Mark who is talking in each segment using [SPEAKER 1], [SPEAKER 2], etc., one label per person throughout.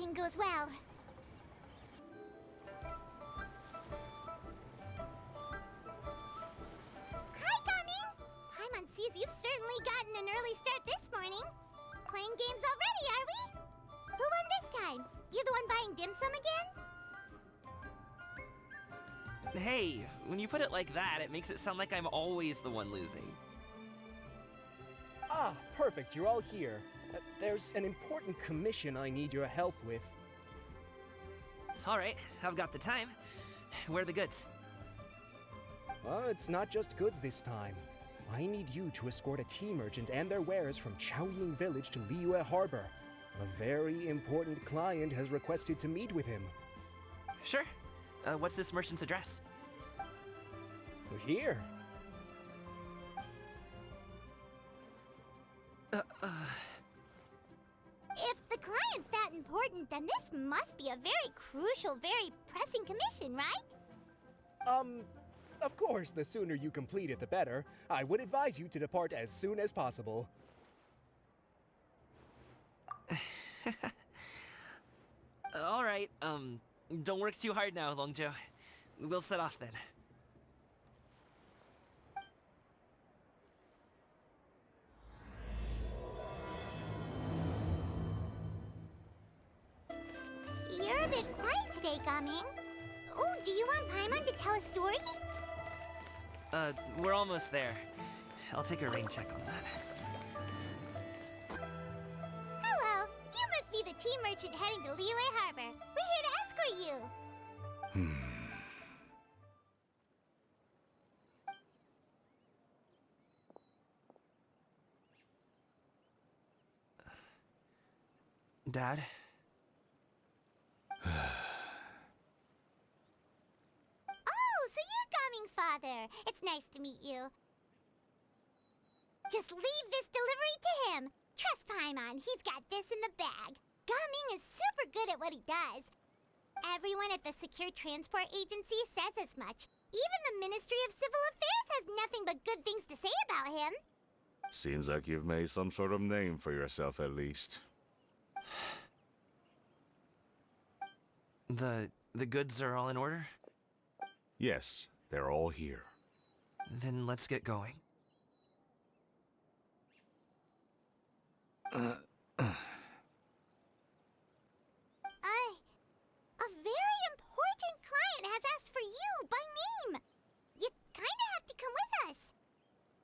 [SPEAKER 1] everything goes well. Hi, Gaming! Paimon sees you've certainly gotten an early start this morning. Playing games already, are we? Who won this time? You the one buying dim sum again?
[SPEAKER 2] Hey, when you put it like that, it makes it sound like I'm always the one losing.
[SPEAKER 3] Ah, perfect, you're all here. There's an important commission I need your help with.
[SPEAKER 2] Alright, I've got the time. Where are the goods?
[SPEAKER 3] It's not just goods this time. I need you to escort a tea merchant and their wares from Chaoying Village to Liyue Harbor. A very important client has requested to meet with him.
[SPEAKER 2] Sure. What's this merchant's address?
[SPEAKER 3] Here.
[SPEAKER 1] If the client's that important, then this must be a very crucial, very pressing commission, right?
[SPEAKER 3] Of course, the sooner you complete it, the better. I would advise you to depart as soon as possible.
[SPEAKER 2] Alright, don't work too hard now, Longjo. We'll set off then.
[SPEAKER 1] You're a bit quiet today, Gaming. Oh, do you want Paimon to tell a story?
[SPEAKER 2] We're almost there. I'll take a rain check on that.
[SPEAKER 1] Hello, you must be the tea merchant heading to Liyue Harbor. We're here to escort you.
[SPEAKER 2] Dad?
[SPEAKER 1] Oh, so you're Gaming's father. It's nice to meet you. Just leave this delivery to him. Trust Paimon, he's got this in the bag. Gaming is super good at what he does. Everyone at the Secure Transport Agency says as much. Even the Ministry of Civil Affairs has nothing but good things to say about him.
[SPEAKER 4] Seems like you've made some sort of name for yourself at least.
[SPEAKER 2] The goods are all in order?
[SPEAKER 4] Yes, they're all here.
[SPEAKER 2] Then let's get going.
[SPEAKER 1] A very important client has asked for you by name. You kinda have to come with us.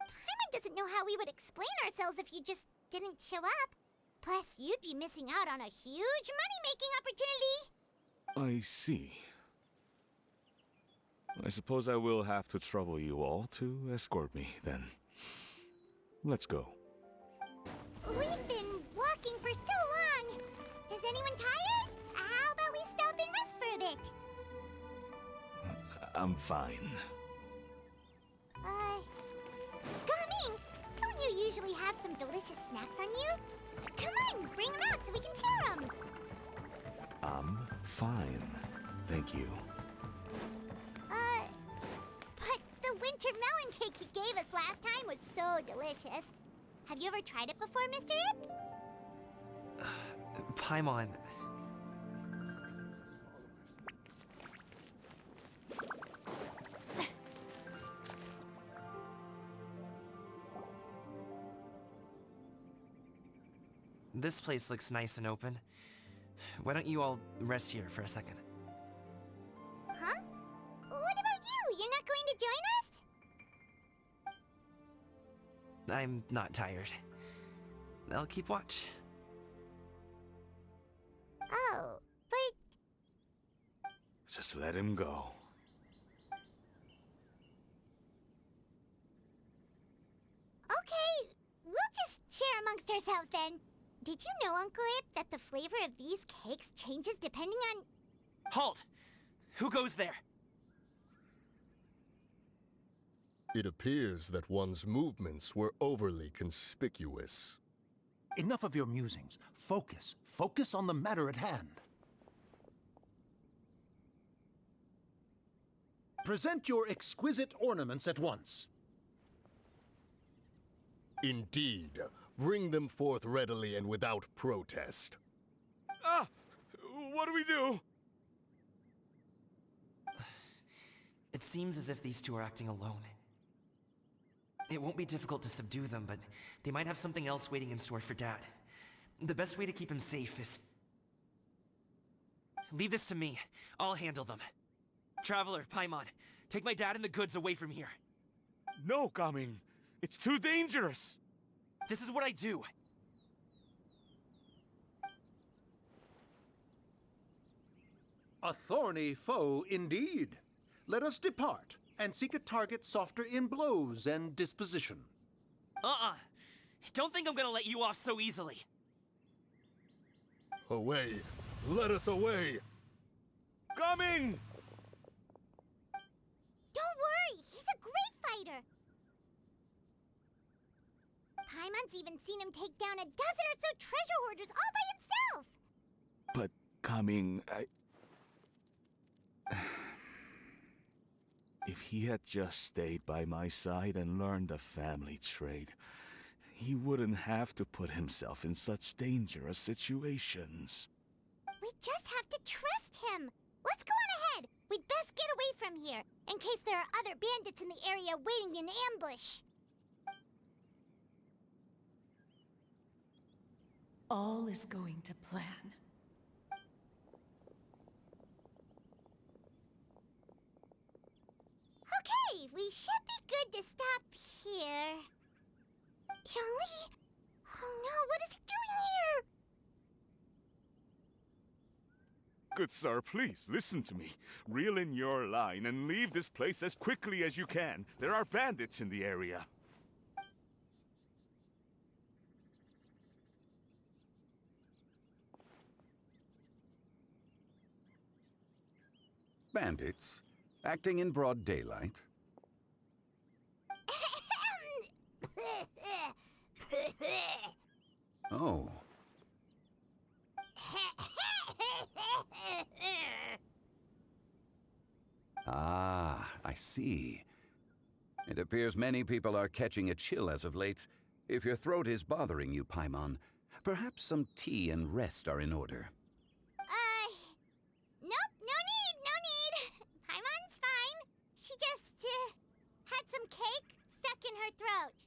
[SPEAKER 1] Paimon doesn't know how we would explain ourselves if you just didn't show up. Plus, you'd be missing out on a huge money-making opportunity.
[SPEAKER 4] I see. I suppose I will have to trouble you all to escort me, then. Let's go.
[SPEAKER 1] We've been walking for so long. Is anyone tired? How about we stop and rest for a bit?
[SPEAKER 4] I'm fine.
[SPEAKER 1] Gaming, don't you usually have some delicious snacks on you? Come on, bring them out so we can share them.
[SPEAKER 4] I'm fine. Thank you.
[SPEAKER 1] But the winter melon cake he gave us last time was so delicious. Have you ever tried it before, Mr. Ip?
[SPEAKER 2] Paimon. This place looks nice and open. Why don't you all rest here for a second?
[SPEAKER 1] Huh? What about you? You're not going to join us?
[SPEAKER 2] I'm not tired. I'll keep watch.
[SPEAKER 1] Oh, but
[SPEAKER 4] Just let him go.
[SPEAKER 1] okay, we'll just share amongst ourselves then. Did you know, Uncle Ip, that the flavor of these cakes changes depending on...
[SPEAKER 2] Halt! Who goes there?
[SPEAKER 5] It appears that one's movements were overly conspicuous.
[SPEAKER 6] Enough of your musings. Focus. Focus on the matter at hand. Present your exquisite ornaments at once.
[SPEAKER 5] Indeed, bring them forth readily and without protest.
[SPEAKER 4] Ah! what do we do?
[SPEAKER 2] It seems as if these two are acting alone. It won't be difficult to subdue them, but they might have something else waiting in store for Dad. The best way to keep him safe is... Leave this to me. I'll handle them. Traveler, Paimon, take my dad and the goods away from here.
[SPEAKER 4] No, Gaming. It's too dangerous.
[SPEAKER 2] This is what I do.
[SPEAKER 6] A thorny foe indeed. Let us depart and seek a target softer in blows and disposition.
[SPEAKER 2] Don't think I'm gonna let you off so easily.
[SPEAKER 5] Away! Let us away!
[SPEAKER 4] Gaming!
[SPEAKER 1] Don't worry, he's a great fighter. Paimon's even seen him take down a dozen or so treasure hoarders all by himself.
[SPEAKER 4] But, Gaming, If he had just stayed by my side and learned the family trade, he wouldn't have to put himself in such dangerous situations.
[SPEAKER 1] We just have to trust him. Let's go on ahead. We'd best get away from here, in case there are other bandits in the area waiting in ambush.
[SPEAKER 7] All is going to plan.
[SPEAKER 1] Okay, we should be good to stop here. Yangli? Oh no, what is he doing here?
[SPEAKER 4] Good sir, please, listen to me. Reel in your line and leave this place as quickly as you can. There are bandits in the area.
[SPEAKER 8] Bandits? Acting in broad daylight? Oh. Ah, I see. It appears many people are catching a chill as of late. If your throat is bothering you, Paimon, perhaps some tea and rest are in order.
[SPEAKER 1] Nope, no need. Paimon's fine. She just, had some cake stuck in her throat.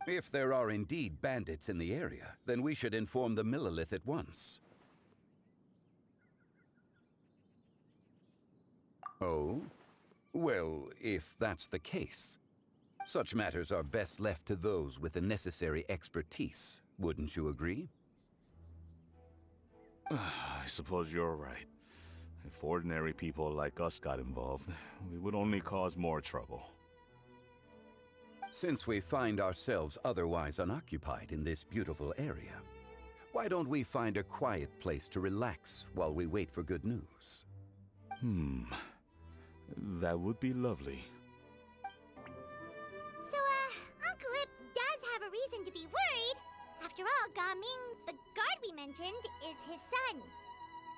[SPEAKER 8] If there are indeed bandits in the area, then we should inform the Millelith at once. Oh? Well, if that's the case, such matters are best left to those with the necessary expertise, wouldn't you agree?
[SPEAKER 4] I suppose you're right. If ordinary people like us got involved, we would only cause more trouble.
[SPEAKER 8] Since we find ourselves otherwise unoccupied in this beautiful area, why don't we find a quiet place to relax while we wait for good news?
[SPEAKER 4] That would be lovely.
[SPEAKER 1] So, Uncle Ip does have a reason to be worried. After all, Gaming, the guard we mentioned, is his son.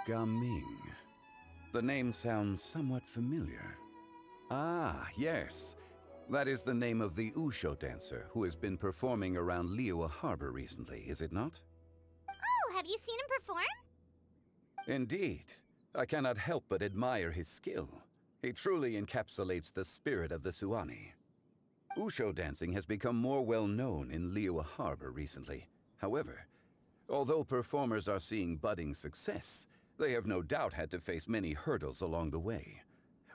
[SPEAKER 8] Gaming. The name sounds somewhat familiar. Ah, yes. That is the name of the Usho dancer who has been performing around Liyue Harbor recently, is it not?
[SPEAKER 1] Oh, have you seen him perform?
[SPEAKER 8] Indeed. I cannot help but admire his skill. He truly encapsulates the spirit of the Suani. Usho dancing has become more well known in Liyue Harbor recently. However, although performers are seeing budding success, they have no doubt had to face many hurdles along the way.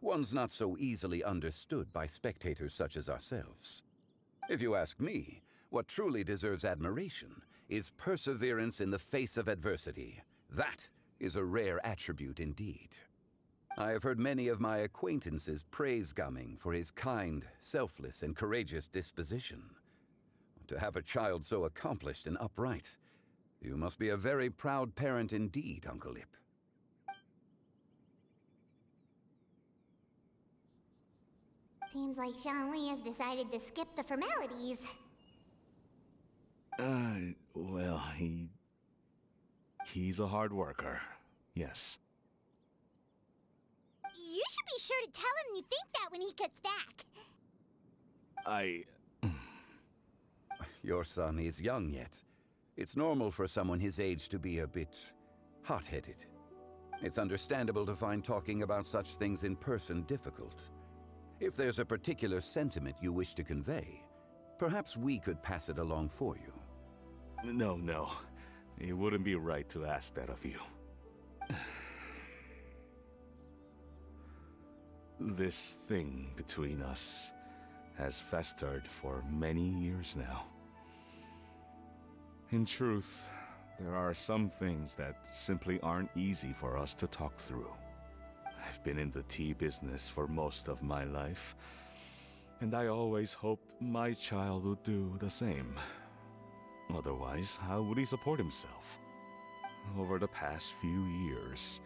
[SPEAKER 8] One's not so easily understood by spectators such as ourselves. If you ask me, what truly deserves admiration is perseverance in the face of adversity. That is a rare attribute indeed. I have heard many of my acquaintances praise Gaming for his kind, selfless, and courageous disposition. To have a child so accomplished and upright, you must be a very proud parent indeed, Uncle Ip.
[SPEAKER 1] Seems like Zhangli has decided to skip the formalities.
[SPEAKER 4] Well, he's a hard worker. Yes.
[SPEAKER 1] You should be sure to tell him you think that when he gets back.
[SPEAKER 8] Your son is young yet. It's normal for someone his age to be a bit hot-headed. It's understandable to find talking about such things in person difficult. If there's a particular sentiment you wish to convey, perhaps we could pass it along for you.
[SPEAKER 4] No. It wouldn't be right to ask that of you. This thing between us has festered for many years now. In truth, there are some things that simply aren't easy for us to talk through. I've been in the tea business for most of my life, and I always hoped my child would do the same. Otherwise, how would he support himself? Over the past few years,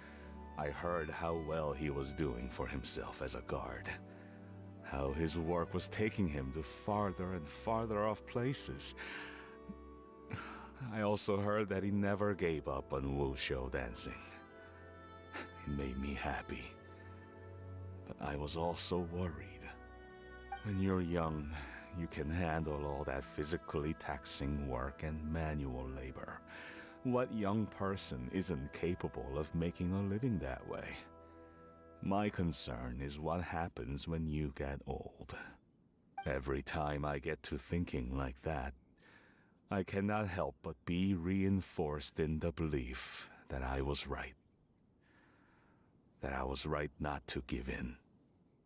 [SPEAKER 4] I heard how well he was doing for himself as a guard. How his work was taking him to farther and farther off places. I also heard that he never gave up on wushou dancing. It made me happy. But I was also worried. When you're young, you can handle all that physically taxing work and manual labor. What young person isn't capable of making a living that way? My concern is what happens when you get old. Every time I get to thinking like that, I cannot help but be reinforced in the belief that I was right. That I was right not to give in.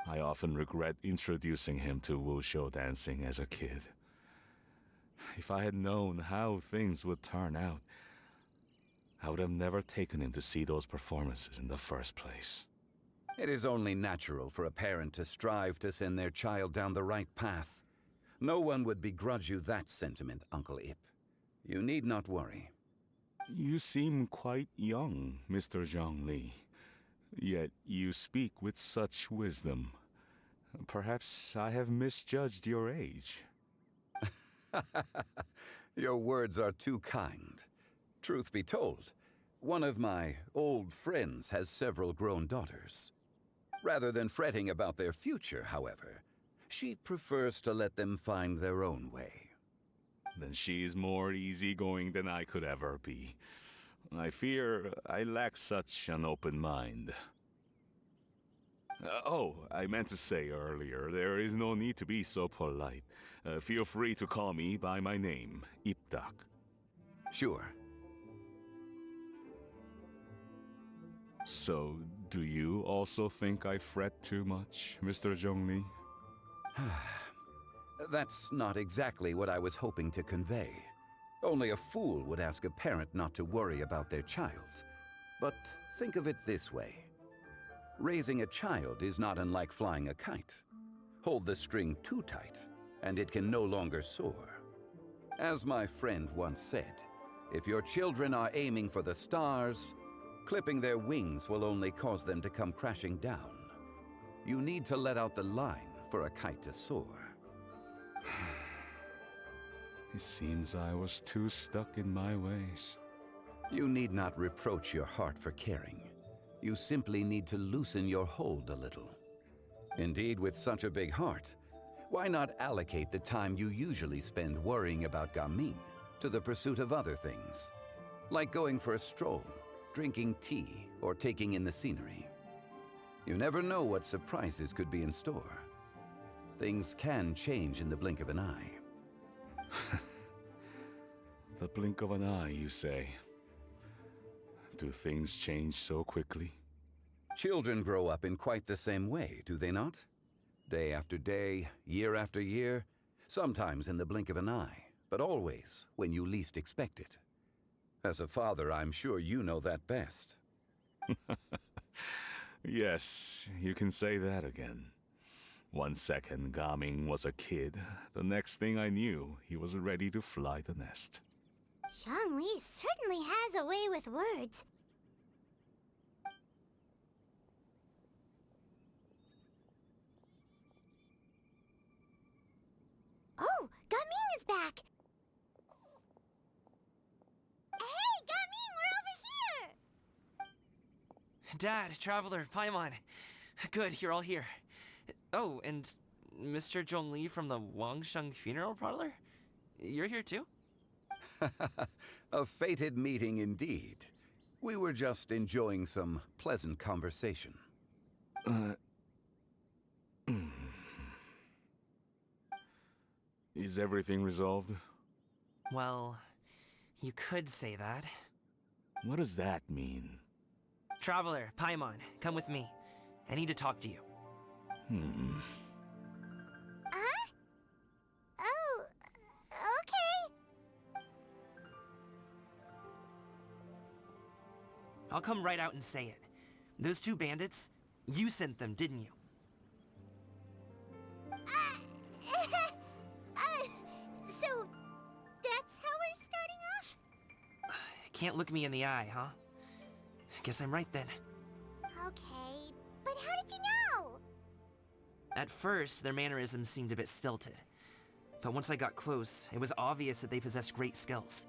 [SPEAKER 4] I often regret introducing him to wushou dancing as a kid. If I had known how things would turn out, I would have never taken him to see those performances in the first place.
[SPEAKER 8] It is only natural for a parent to strive to send their child down the right path. No one would begrudge you that sentiment, Uncle Ip. You need not worry.
[SPEAKER 4] You seem quite young, Mr. Zhongli. Yet you speak with such wisdom. Perhaps I have misjudged your age.
[SPEAKER 8] Your words are too kind. Truth be told, one of my old friends has several grown daughters. Rather than fretting about their future, however, she prefers to let them find their own way.
[SPEAKER 4] Then she's more easygoing than I could ever be. I fear I lack such an open mind. I meant to say earlier, there is no need to be so polite. Feel free to call me by my name, Ipdak.
[SPEAKER 8] Sure.
[SPEAKER 4] So, do you also think I fret too much, Mr. Zhongli?
[SPEAKER 8] That's not exactly what I was hoping to convey. Only a fool would ask a parent not to worry about their child. But think of it this way. Raising a child is not unlike flying a kite. Hold the string too tight, and it can no longer soar. As my friend once said, if your children are aiming for the stars, clipping their wings will only cause them to come crashing down. You need to let out the line for a kite to soar.
[SPEAKER 4] It seems I was too stuck in my ways.
[SPEAKER 8] You need not reproach your heart for caring. You simply need to loosen your hold a little. Indeed, with such a big heart, why not allocate the time you usually spend worrying about Gaming to the pursuit of other things, like going for a stroll, drinking tea, or taking in the scenery? You never know what surprises could be in store. Things can change in the blink of an eye.
[SPEAKER 4] The blink of an eye, you say? Do things change so quickly?
[SPEAKER 8] Children grow up in quite the same way, do they not? Day after day, year after year, sometimes in the blink of an eye, but always when you least expect it. As a father, I'm sure you know that best.
[SPEAKER 4] Yes, you can say that again. 1 second Gaming was a kid, the next thing I knew, he was ready to fly the nest.
[SPEAKER 1] Zhongli certainly has a way with words. Oh, Gaming is back! Hey, Gaming, we're over here!
[SPEAKER 2] Dad, Traveler, Paimon. Good, you're all here. Oh, and Mr. Zhongli from the Wangsheng Funeral Parlor? You're here too?
[SPEAKER 8] A fated meeting indeed. We were just enjoying some pleasant conversation.
[SPEAKER 4] Is everything resolved?
[SPEAKER 2] Well, you could say that.
[SPEAKER 4] What does that mean?
[SPEAKER 2] Traveler, Paimon, come with me. I need to talk to you.
[SPEAKER 1] Huh? Oh, okay.
[SPEAKER 2] I'll come right out and say it. Those two bandits, you sent them, didn't you?
[SPEAKER 1] So that's how we're starting off?
[SPEAKER 2] Can't look me in the eye, huh? Guess I'm right then.
[SPEAKER 1] Okay, but how did you know?
[SPEAKER 2] At first, their mannerisms seemed a bit stilted. But once I got close, it was obvious that they possessed great skills.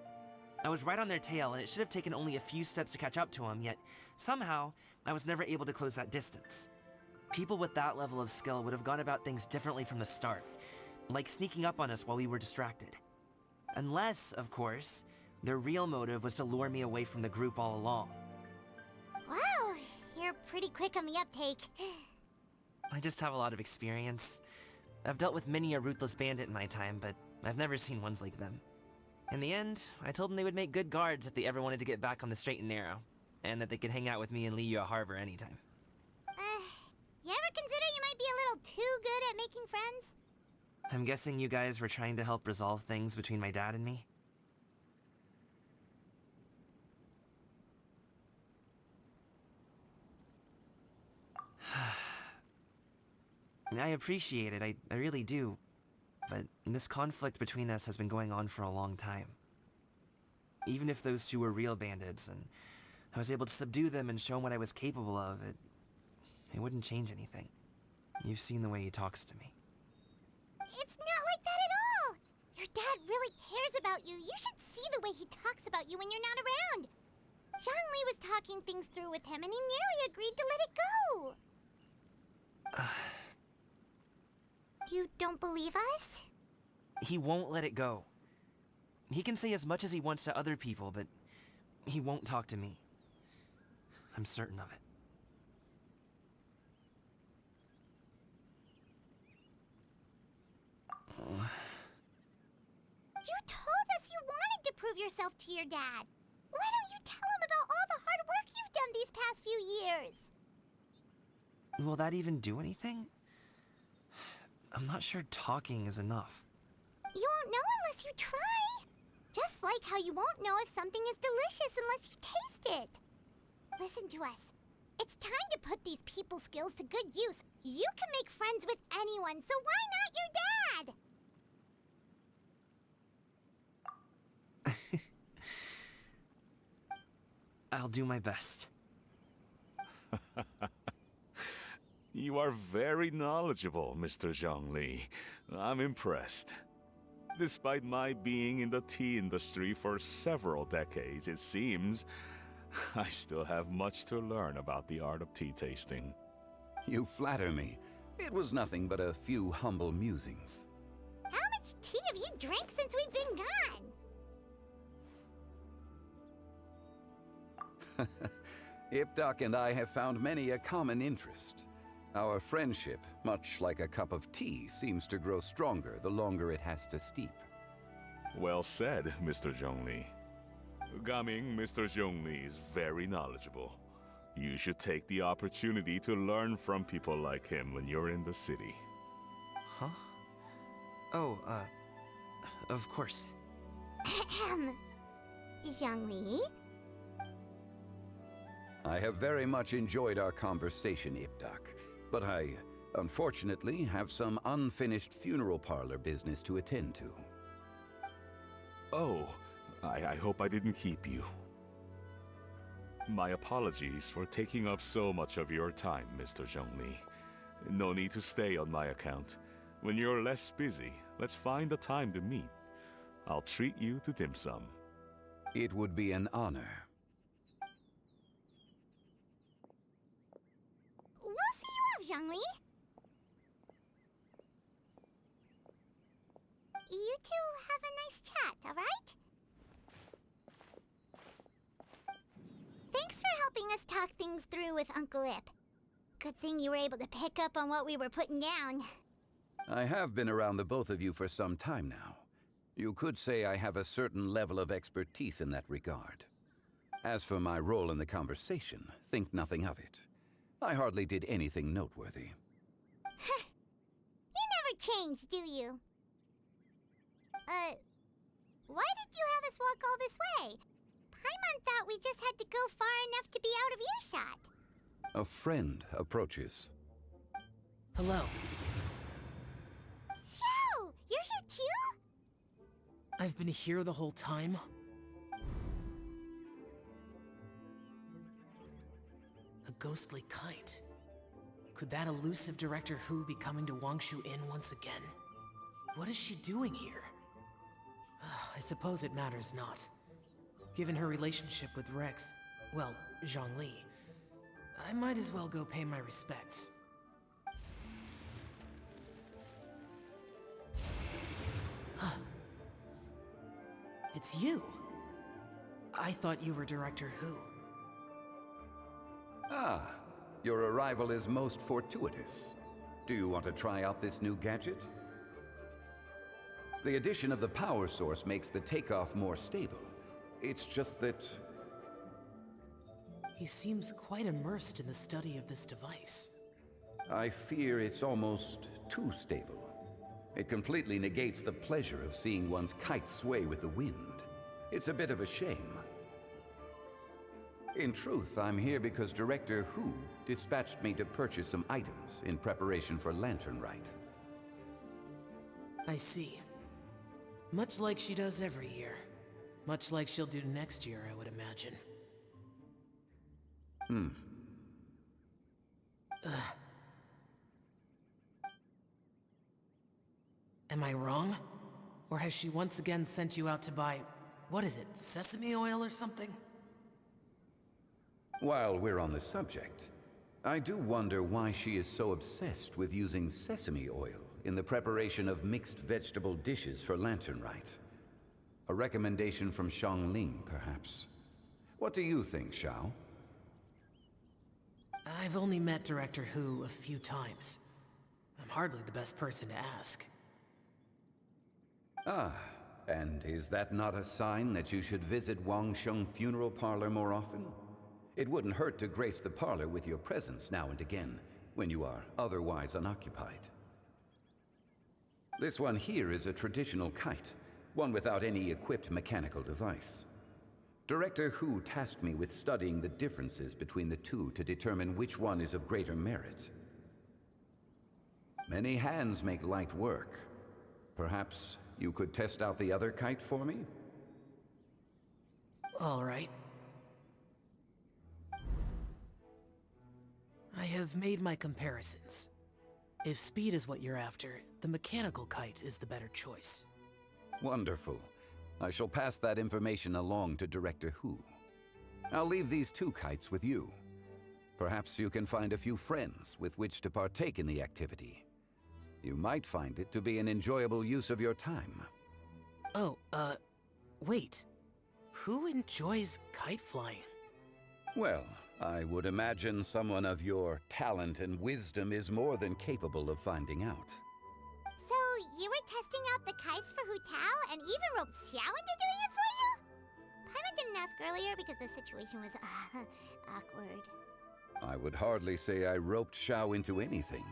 [SPEAKER 2] I was right on their tail, and it should have taken only a few steps to catch up to them, yet somehow, I was never able to close that distance. People with that level of skill would have gone about things differently from the start, like sneaking up on us while we were distracted. Unless, of course, their real motive was to lure me away from the group all along.
[SPEAKER 1] Wow, you're pretty quick on the uptake.
[SPEAKER 2] I just have a lot of experience. I've dealt with many a ruthless bandit in my time, but I've never seen ones like them. In the end, I told them they would make good guards if they ever wanted to get back on the straight and narrow, and that they could hang out with me in Liyue Harbor anytime.
[SPEAKER 1] You ever consider you might be a little too good at making friends?
[SPEAKER 2] I'm guessing you guys were trying to help resolve things between my dad and me? I appreciate it, I really do. But this conflict between us has been going on for a long time. Even if those two were real bandits, and I was able to subdue them and show them what I was capable of, it wouldn't change anything. You've seen the way he talks to me.
[SPEAKER 1] It's not like that at all! Your dad really cares about you. You should see the way he talks about you when you're not around. Zhongli was talking things through with him, and he nearly agreed to let it go. You don't believe us?
[SPEAKER 2] He won't let it go. He can say as much as he wants to other people, but he won't talk to me. I'm certain of it.
[SPEAKER 1] You told us you wanted to prove yourself to your dad. Why don't you tell him about all the hard work you've done these past few years?
[SPEAKER 2] Will that even do anything? I'm not sure talking is enough.
[SPEAKER 1] You won't know unless you try. Just like how you won't know if something is delicious unless you taste it. Listen to us. It's time to put these people skills to good use. You can make friends with anyone, so why not your dad?
[SPEAKER 2] I'll do my best.
[SPEAKER 4] You are very knowledgeable, Mr. Zhongli. I'm impressed. Despite my being in the tea industry for several decades, it seems I still have much to learn about the art of tea tasting.
[SPEAKER 8] You flatter me. It was nothing but a few humble musings.
[SPEAKER 1] How much tea have you drank since we've been gone?
[SPEAKER 8] Ipdak and I have found many a common interest. Our friendship, much like a cup of tea, seems to grow stronger the longer it has to steep.
[SPEAKER 4] Well said, Mr. Zhongli. Gaming, Mr. Zhongli is very knowledgeable. You should take the opportunity to learn from people like him when you're in the city.
[SPEAKER 2] Huh? Oh, of course.
[SPEAKER 1] Ahem. Zhongli?
[SPEAKER 8] I have very much enjoyed our conversation, Ipdak, but I, unfortunately, have some unfinished funeral parlor business to attend to.
[SPEAKER 4] Oh, I hope I didn't keep you. My apologies for taking up so much of your time, Mr. Zhongli. No need to stay on my account. When you're less busy, let's find a time to meet. I'll treat you to dim sum.
[SPEAKER 8] It would be an honor.
[SPEAKER 1] We'll see you off, Zhongli. You two have a nice chat, alright? letting us talk things through with Uncle Ip. Good thing you were able to pick up on what we were putting down.
[SPEAKER 8] I have been around the both of you for some time now. You could say I have a certain level of expertise in that regard. As for my role in the conversation, think nothing of it. I hardly did anything noteworthy.
[SPEAKER 1] You never change, do you? Why did you have us walk all this way? Paimon thought we just had to go far enough to be out of earshot.
[SPEAKER 8] A friend approaches.
[SPEAKER 2] Hello.
[SPEAKER 1] Xiao! You're here too?
[SPEAKER 2] I've been here the whole time? A ghostly kite. Could that elusive Director Hu be coming to Wangshu Inn once again? What is she doing here? I suppose it matters not. Given her relationship with Rex, well, Zhongli, I might as well go pay my respects. It's you! I thought you were Director Hu.
[SPEAKER 8] Ah, your arrival is most fortuitous. Do you want to try out this new gadget? The addition of the power source makes the takeoff more stable. It's just that...
[SPEAKER 2] He seems quite immersed in the study of this device.
[SPEAKER 8] I fear it's almost too stable. It completely negates the pleasure of seeing one's kite sway with the wind. It's a bit of a shame. In truth, I'm here because Director Hu dispatched me to purchase some items in preparation for Lantern Rite.
[SPEAKER 2] I see. Much like she does every year. Much like she'll do next year, I would imagine. Am I wrong? Or has she once again sent you out to buy, what is it, sesame oil or something?
[SPEAKER 8] While we're on the subject, I do wonder why she is so obsessed with using sesame oil in the preparation of mixed vegetable dishes for Lantern Rite. A recommendation from Xiangling, perhaps. What do you think, Xiao?
[SPEAKER 2] I've only met Director Hu a few times. I'm hardly the best person to ask.
[SPEAKER 8] Ah, and is that not a sign that you should visit Wangsheng Funeral Parlor more often? It wouldn't hurt to grace the parlor with your presence now and again, when you are otherwise unoccupied. This one here is a traditional kite, one without any equipped mechanical device. Director Hu tasked me with studying the differences between the two to determine which one is of greater merit. Many hands make light work. Perhaps you could test out the other kite for me?
[SPEAKER 2] All right. I have made my comparisons. If speed is what you're after, the mechanical kite is the better choice.
[SPEAKER 8] Wonderful. I shall pass that information along to Director Hu. I'll leave these two kites with you. Perhaps you can find a few friends with which to partake in the activity. You might find it to be an enjoyable use of your time.
[SPEAKER 2] Oh, wait. Who enjoys kite flying?
[SPEAKER 8] Well, I would imagine someone of your talent and wisdom is more than capable of finding out.
[SPEAKER 1] So, you were testing out the kites for Hu Tao and even roped Xiao into doing it for you? Paimon didn't ask earlier because the situation was, awkward.
[SPEAKER 8] I would hardly say I roped Xiao into anything.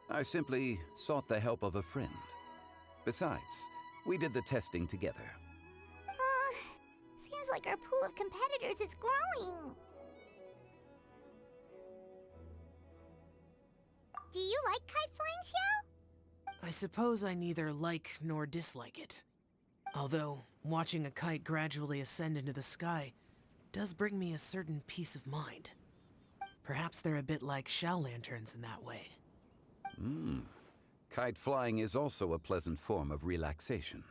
[SPEAKER 8] I simply sought the help of a friend. Besides, we did the testing together.
[SPEAKER 1] Seems like our pool of competitors is growing. Do you like kite flying, Xiao?
[SPEAKER 2] I suppose I neither like nor dislike it. Although, watching a kite gradually ascend into the sky does bring me a certain peace of mind. Perhaps they're a bit like Xiao lanterns in that way.
[SPEAKER 8] Kite flying is also a pleasant form of relaxation.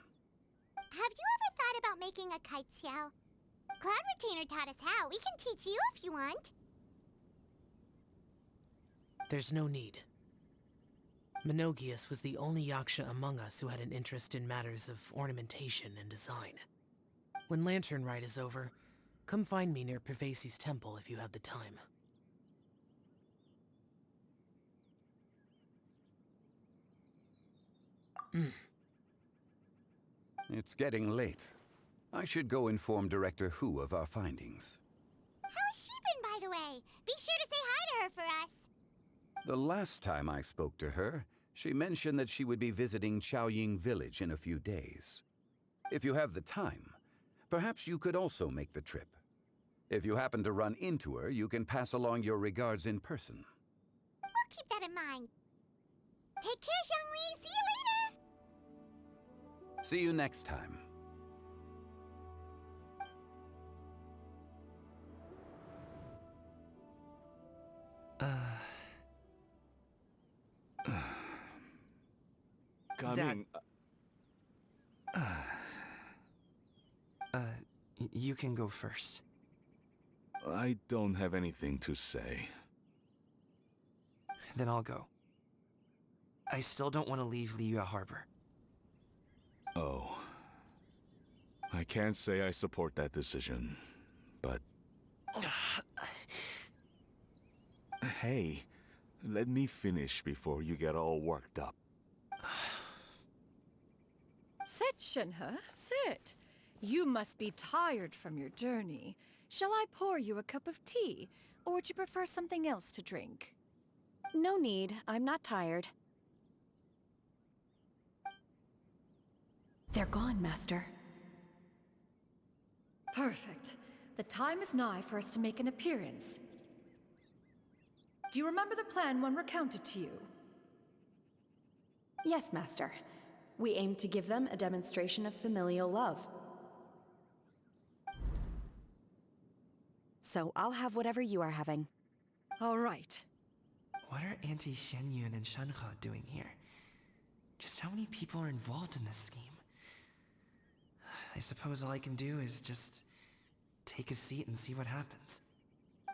[SPEAKER 1] Have you ever thought about making a kite, Xiao? Cloud Retainer taught us how. We can teach you if you want.
[SPEAKER 2] There's no need. Menogius was the only Yaksha among us who had an interest in matters of ornamentation and design. When Lantern Rite is over,
[SPEAKER 9] Come find me near Pervasi's temple if you have the time.
[SPEAKER 8] It's getting late. I should go inform Director Hu of our findings.
[SPEAKER 1] How's she been, by the way? Be sure to say hi to her for us.
[SPEAKER 8] The last time I spoke to her, she mentioned that she would be visiting Chaoying Village in a few days. If you have the time, perhaps you could also make the trip. If you happen to run into her, you can pass along your regards in person.
[SPEAKER 1] We'll keep that in mind. Take care, Xiangli. See you later.
[SPEAKER 8] See you next time.
[SPEAKER 4] Coming.
[SPEAKER 2] You can go first.
[SPEAKER 4] I don't have anything to say.
[SPEAKER 2] Then I'll go. I still don't want to leave Liyue Harbor.
[SPEAKER 4] Oh. I can't say I support that decision, but... Hey, let me finish before you get all worked up.
[SPEAKER 7] Sit, Shenhe, sit. You must be tired from your journey. Shall I pour you a cup of tea, or would you prefer something else to drink?
[SPEAKER 10] No need. I'm not tired. They're gone, Master.
[SPEAKER 7] Perfect. The time is nigh for us to make an appearance. Do you remember the plan when recounted to you?
[SPEAKER 10] Yes, Master. We aim to give them a demonstration of familial love. So I'll have whatever you are having.
[SPEAKER 7] All right.
[SPEAKER 2] What are Auntie Xianyun and Shenhe doing here? Just how many people are involved in this scheme? I suppose all I can do is just take a seat and see what happens.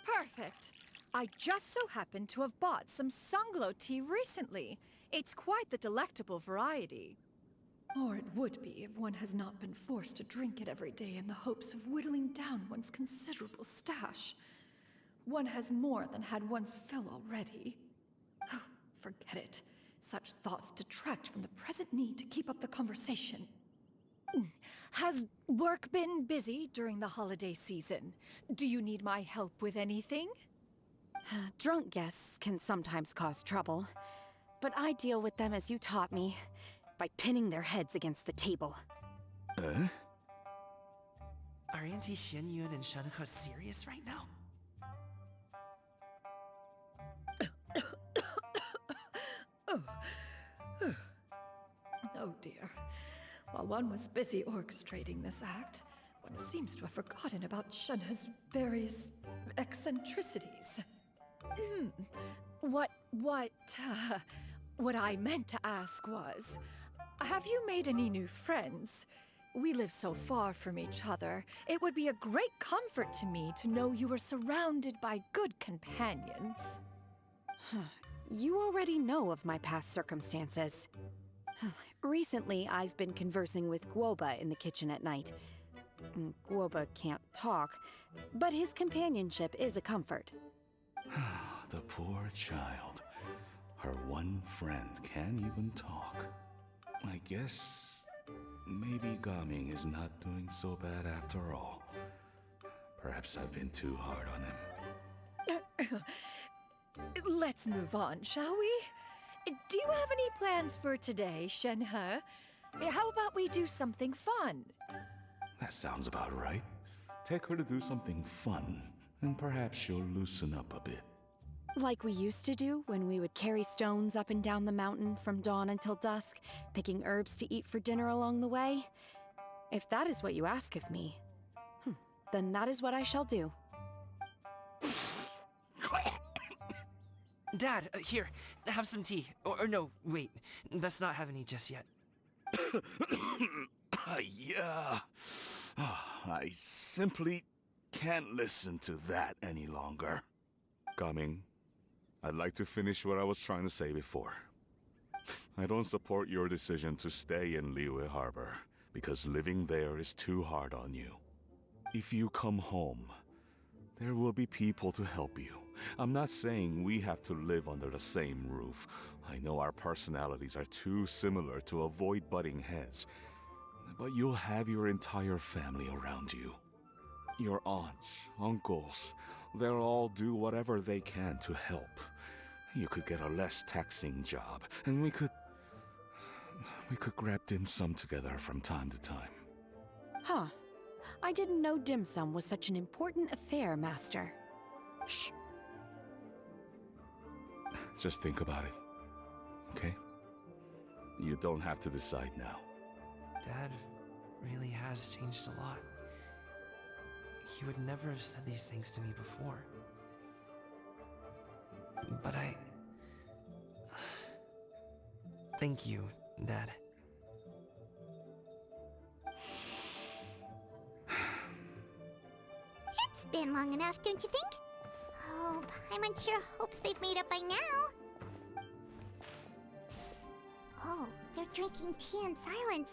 [SPEAKER 7] Perfect. I just so happen to have bought some Sunglow tea recently. It's quite the delectable variety. Or it would be if one has not been forced to drink it every day in the hopes of whittling down one's considerable stash. One has more than had one's fill already. Oh, forget it. Such thoughts detract from the present need to keep up the conversation. Has work been busy during the holiday season? Do you need my help with anything?
[SPEAKER 10] Drunk guests can sometimes cause trouble, but I deal with them as you taught me, by pinning their heads against the table.
[SPEAKER 2] Are Auntie Xianyun and Shenhe serious right now?
[SPEAKER 7] Oh dear. While one was busy orchestrating this act, one seems to have forgotten about Shenhe's various eccentricities. What I meant to ask was, have you made any new friends? We live so far from each other. It would be a great comfort to me to know you were surrounded by good companions.
[SPEAKER 10] You already know of my past circumstances. Recently, I've been conversing with Guoba in the kitchen at night. Guoba can't talk, but his companionship is a comfort.
[SPEAKER 4] The poor child. Her one friend can't even talk. I guess maybe Gaming is not doing so bad after all. Perhaps I've been too hard on him.
[SPEAKER 7] Let's move on, shall we? Do you have any plans for today, Shenhe? How about we do something fun?
[SPEAKER 4] That sounds about right. Take her to do something fun, and perhaps she'll loosen up a bit.
[SPEAKER 10] Like we used to do when we would carry stones up and down the mountain from dawn until dusk, picking herbs to eat for dinner along the way. If that is what you ask of me, then that is what I shall do.
[SPEAKER 2] Dad, here, have some tea. Or no, wait, let's not have any just yet.
[SPEAKER 4] Yeah. I simply can't listen to that any longer. Gaming, I'd like to finish what I was trying to say before. I don't support your decision to stay in Liyue Harbor, because living there is too hard on you. If you come home, there will be people to help you. I'm not saying we have to live under the same roof. I know our personalities are too similar to avoid butting heads. But you'll have your entire family around you. Your aunts, uncles, they'll all do whatever they can to help. You could get a less taxing job, and we could grab dim sum together from time to time.
[SPEAKER 10] Huh. I didn't know dim sum was such an important affair, Master.
[SPEAKER 4] Shh. Just think about it, okay? You don't have to decide now.
[SPEAKER 2] Dad really has changed a lot. He would never have said these things to me before. But thank you, Dad.
[SPEAKER 1] It's been long enough, don't you think? Oh, Paimon sure hopes they've made up by now. Oh, they're drinking tea in silence.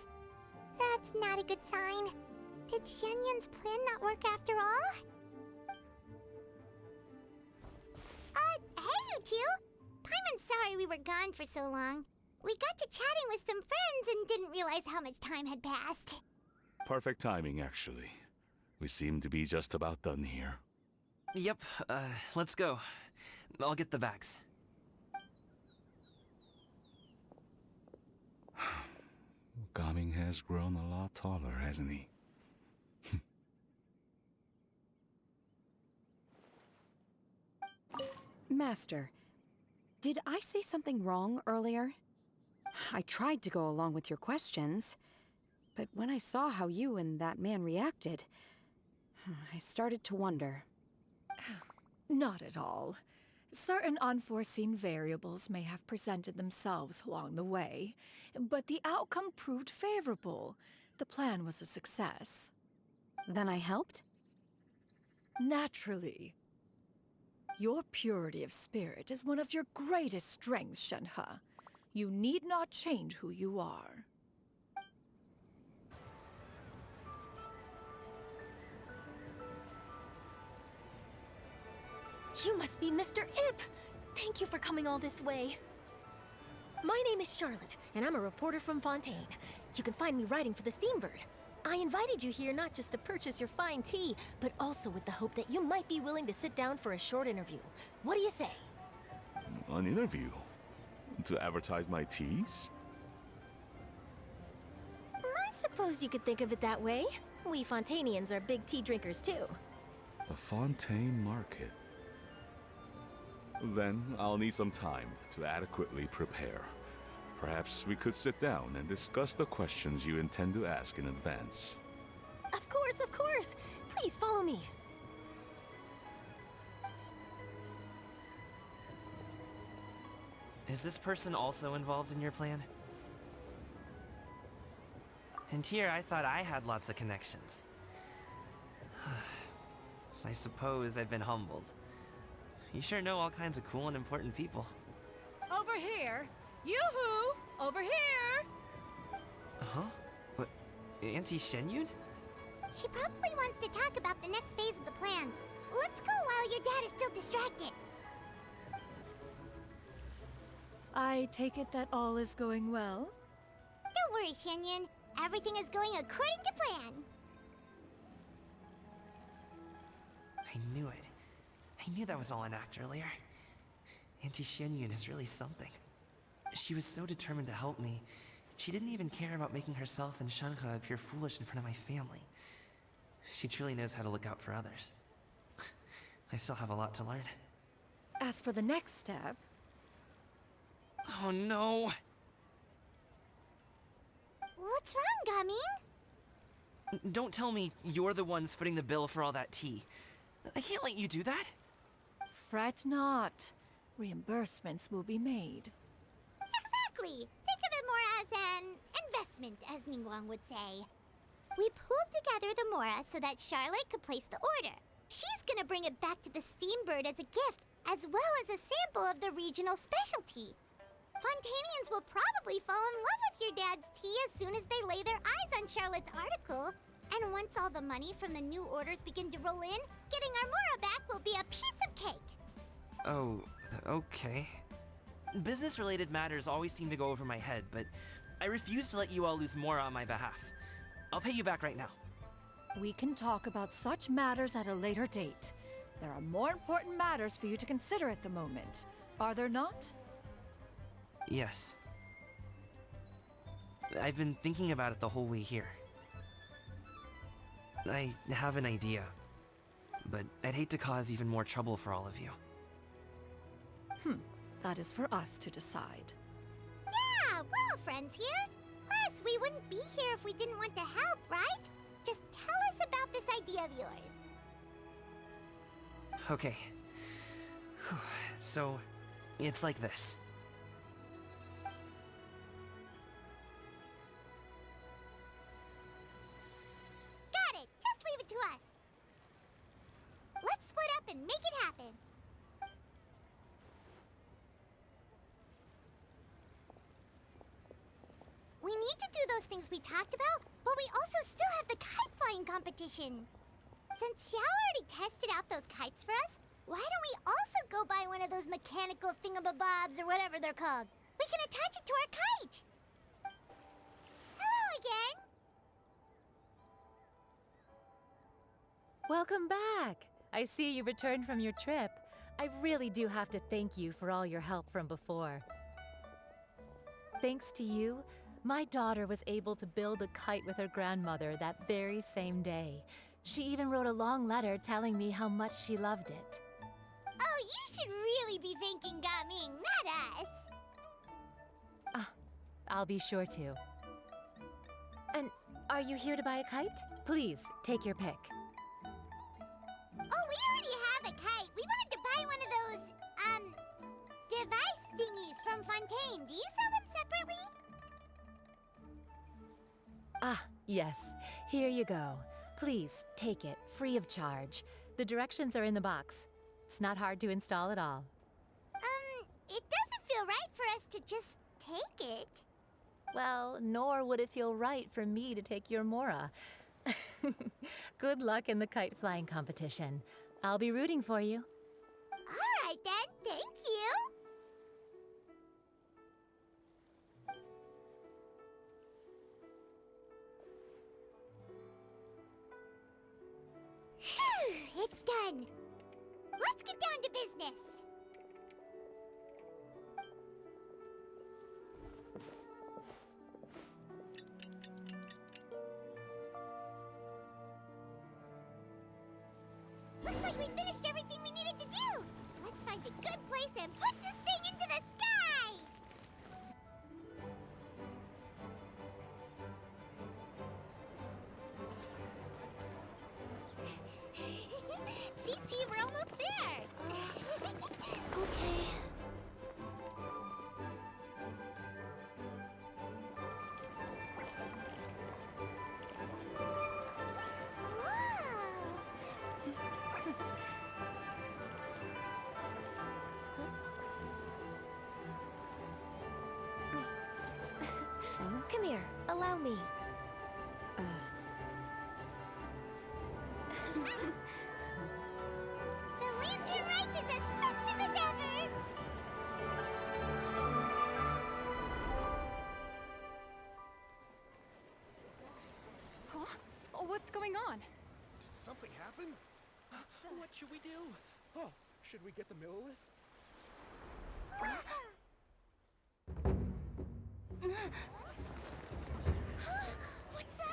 [SPEAKER 1] That's not a good sign. Did Xianyun's plan not work after all? Hey you two! Paimon's sorry we were gone for so long. We got to chatting with some friends and didn't realize how much time had passed.
[SPEAKER 4] Perfect timing, actually. We seem to be just about done here.
[SPEAKER 2] Yep, let's go. I'll get the bags.
[SPEAKER 4] Gaming has grown a lot taller, hasn't he?
[SPEAKER 10] Master, did I say something wrong earlier? I tried to go along with your questions, but when I saw how you and that man reacted, I started to wonder.
[SPEAKER 7] Not at all. Certain unforeseen variables may have presented themselves along the way, but the outcome proved favorable. The plan was a success.
[SPEAKER 10] Then I helped?
[SPEAKER 7] Naturally. Your purity of spirit is one of your greatest strengths, Shenhe. You need not change who you are.
[SPEAKER 11] You must be Mr. Ip! Thank you for coming all this way. My name is Charlotte, and I'm a reporter from Fontaine. You can find me writing for the Steambird. I invited you here not just to purchase your fine tea, but also with the hope that you might be willing to sit down for a short interview. What do you say?
[SPEAKER 4] An interview? To advertise my teas?
[SPEAKER 11] I suppose you could think of it that way. We Fontainians are big tea drinkers too.
[SPEAKER 4] The Fontaine Market. Then I'll need some time to adequately prepare. Perhaps we could sit down and discuss the questions you intend to ask in advance.
[SPEAKER 11] Of course, of course! Please follow me.
[SPEAKER 2] Is this person also involved in your plan? And here I thought I had lots of connections. I suppose I've been humbled. You sure know all kinds of cool and important people.
[SPEAKER 7] Over here! Yoo-hoo! Over here!
[SPEAKER 2] Huh? What? Auntie Shenyun?
[SPEAKER 1] She probably wants to talk about the next phase of the plan. Let's go while your dad is still distracted.
[SPEAKER 7] I take it that all is going well?
[SPEAKER 1] Don't worry, Shenyun. Everything is going according to plan.
[SPEAKER 2] I knew it. I knew that was all an act earlier. Auntie Shenyun is really something. She was so determined to help me. She didn't even care about making herself and Shenhe appear foolish in front of my family. She truly knows how to look out for others. I still have a lot to learn.
[SPEAKER 7] As for the next step...
[SPEAKER 2] Oh no!
[SPEAKER 1] What's wrong, Gaming?
[SPEAKER 2] Don't tell me you're the ones footing the bill for all that tea. I can't let you do that.
[SPEAKER 7] Fret not. Reimbursements will be made.
[SPEAKER 1] Exactly. Think of it more as an investment, as Ningguang would say. We pooled together the Mora so that Charlotte could place the order. She's gonna bring it back to the Steambird as a gift, as well as a sample of the regional specialty. Fontainians will probably fall in love with your dad's tea as soon as they lay their eyes on Charlotte's article. And once all the money from the new orders begin to roll in, getting our Mora back will be a piece of cake.
[SPEAKER 2] Oh, okay. Business-related matters always seem to go over my head, but I refuse to let you all lose more on my behalf. I'll pay you back right now.
[SPEAKER 7] We can talk about such matters at a later date. There are more important matters for you to consider at the moment, are there not?
[SPEAKER 2] Yes. I've been thinking about it the whole way here. I have an idea, but I'd hate to cause even more trouble for all of you.
[SPEAKER 7] That is for us to decide.
[SPEAKER 1] Yeah, we're all friends here. Plus, we wouldn't be here if we didn't want to help, right? Just tell us about this idea of yours.
[SPEAKER 2] Okay. Whew. So, it's like this.
[SPEAKER 1] Got it! Just leave it to us. Let's split up and make it happen. We need to do those things we talked about, but we also still have the kite flying competition. Since Xiao already tested out those kites for us, why don't we also go buy one of those mechanical thingamabobs or whatever they're called? We can attach it to our kite. Hello again.
[SPEAKER 12] Welcome back! I see you returned from your trip. I really do have to thank you for all your help from before. Thanks to you, my daughter was able to build a kite with her grandmother that very same day. She even wrote a long letter telling me how much she loved it.
[SPEAKER 1] Oh, you should really be thanking Gaming, not us.
[SPEAKER 12] I'll be sure to.
[SPEAKER 11] And are you here to buy a kite?
[SPEAKER 12] Please, take your pick.
[SPEAKER 1] Oh, we already have a kite. We wanted to buy one of those, device thingies from Fontaine. Do you sell them separately?
[SPEAKER 12] Yes. Here you go. Please, take it, free of charge. The directions are in the box. It's not hard to install at all.
[SPEAKER 1] It doesn't feel right for us to just take it.
[SPEAKER 12] Well, nor would it feel right for me to take your Mora. Good luck in the kite flying competition. I'll be rooting for you.
[SPEAKER 1] All right then, thank you. Phew, it's done. Let's get down to business. Looks like we finished everything we needed to do. Let's find a good place and put this thing into the sky. Chi-Chi, we're almost there. Okay.
[SPEAKER 11] Come here, allow me.
[SPEAKER 1] The Lantern Rite is as festive as ever!
[SPEAKER 7] Huh? Oh, what's going on?
[SPEAKER 3] Did something happen? What should we do? Oh, should we get the Millilith?
[SPEAKER 11] What's that?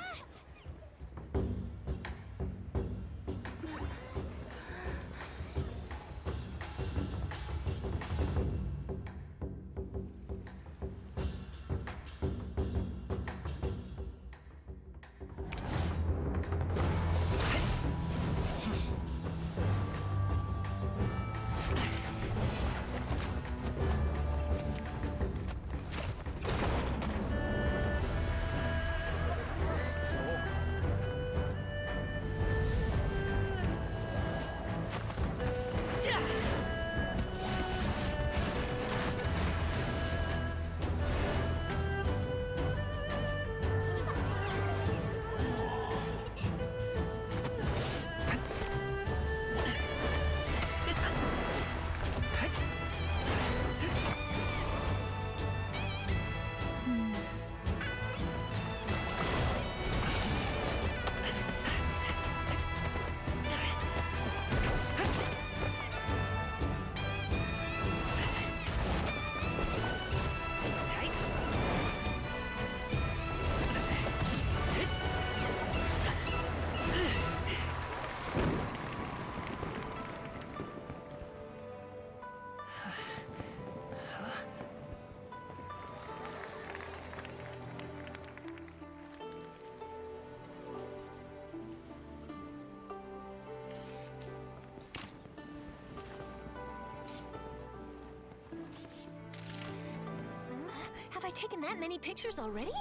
[SPEAKER 11] taken that many pictures already?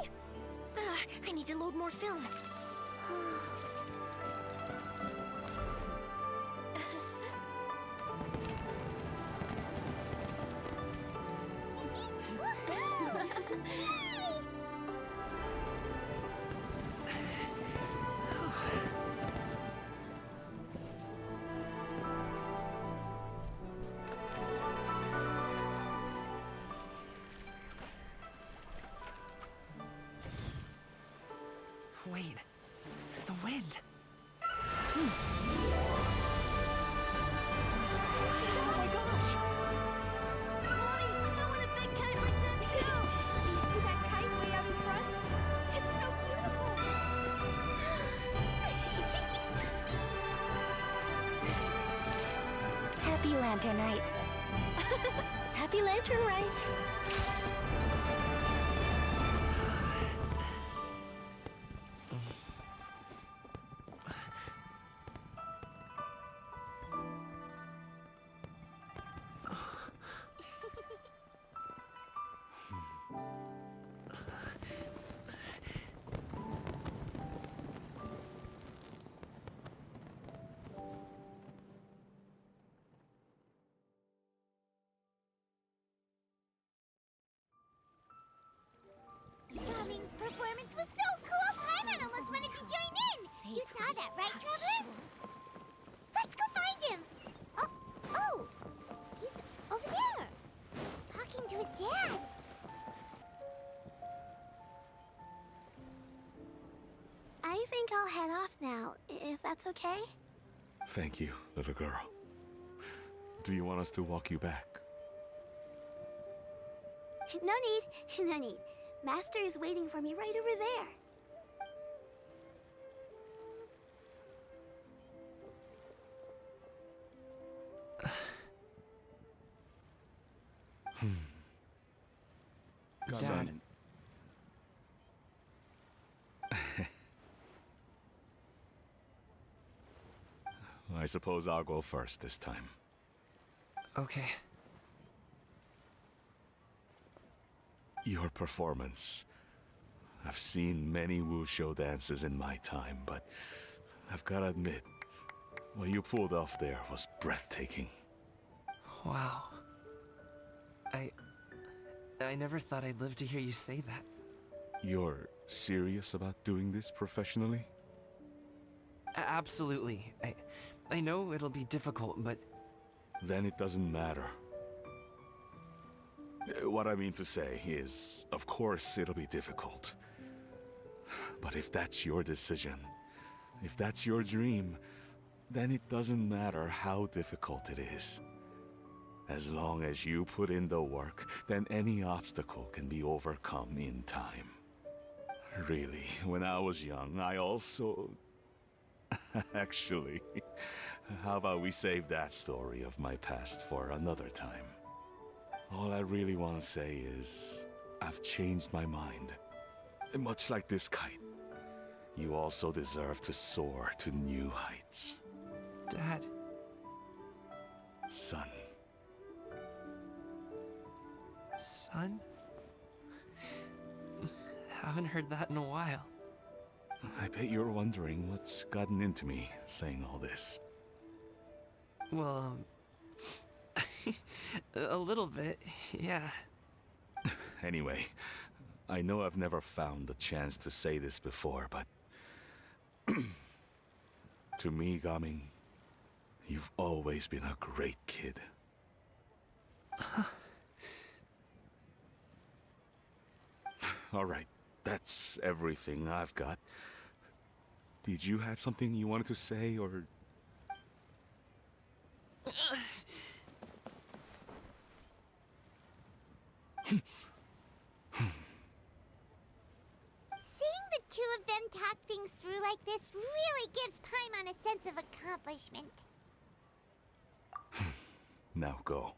[SPEAKER 11] I need to load more film.
[SPEAKER 2] Wait, the wind.
[SPEAKER 7] Oh my gosh!
[SPEAKER 1] Mommy, I want a big kite like that too!
[SPEAKER 7] Do you see that kite way out in front? It's so beautiful!
[SPEAKER 1] Happy Lantern Rite.
[SPEAKER 11] Happy Lantern Rite.
[SPEAKER 1] Gaming's performance was so cool, Paimon almost wanted to join in! You saw that, right, Traveler? Let's go find him! Oh! He's over there! Talking to his dad! I think I'll head off now, if that's okay?
[SPEAKER 4] Thank you, little girl. Do you want us to walk you back?
[SPEAKER 1] No need, no need. Master is waiting for me right over there.
[SPEAKER 2] Dad.
[SPEAKER 4] I suppose I'll go first this time.
[SPEAKER 2] Okay.
[SPEAKER 4] Your performance. I've seen many wushou dances in my time, but I've gotta admit, what you pulled off there was breathtaking.
[SPEAKER 2] Wow. I never thought I'd live to hear you say that.
[SPEAKER 4] You're serious about doing this professionally?
[SPEAKER 2] Absolutely. I know it'll be difficult, but...
[SPEAKER 4] Then it doesn't matter. What I mean to say is, of course it'll be difficult. But if that's your decision, if that's your dream, then it doesn't matter how difficult it is. As long as you put in the work, then any obstacle can be overcome in time. Really, when I was young, I also... Actually, how about we save that story of my past for another time? All I really want to say is, I've changed my mind. Much like this kite, you also deserve to soar to new heights.
[SPEAKER 2] Dad...
[SPEAKER 4] Son.
[SPEAKER 2] Son? Haven't heard that in a while.
[SPEAKER 4] I bet you're wondering what's gotten into me saying all this.
[SPEAKER 2] Well, a little bit, yeah.
[SPEAKER 4] Anyway, I know I've never found the chance to say this before, but... to me, Gaming, you've always been a great kid. Alright, that's everything I've got. Did you have something you wanted to say, or...
[SPEAKER 1] Seeing the two of them talk things through like this really gives Paimon a sense of accomplishment.
[SPEAKER 4] Now go.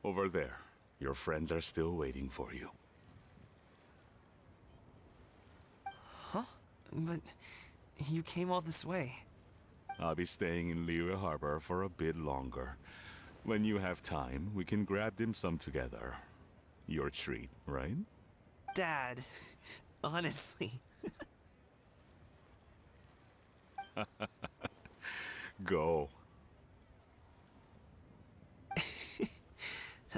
[SPEAKER 4] Over there. Your friends are still waiting for you.
[SPEAKER 2] Huh? But you came all this way.
[SPEAKER 4] I'll be staying in Liyue Harbor for a bit longer. When you have time, we can grab dim sum together. your treat, right?
[SPEAKER 2] Dad, honestly.
[SPEAKER 4] Go.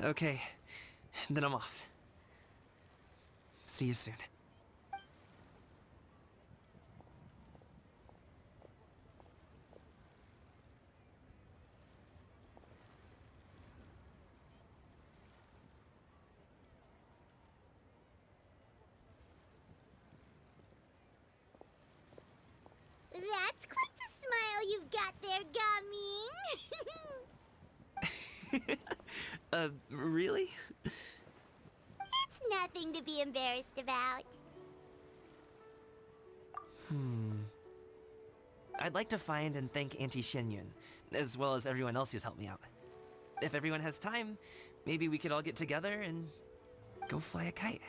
[SPEAKER 2] Okay, then I'm off. See you soon.
[SPEAKER 1] That's quite the smile you've got there, Gaming.
[SPEAKER 2] Really?
[SPEAKER 1] It's nothing to be embarrassed about.
[SPEAKER 2] I'd like to find and thank Auntie Xinyun, as well as everyone else who's helped me out. If everyone has time, maybe we could all get together and go fly a kite.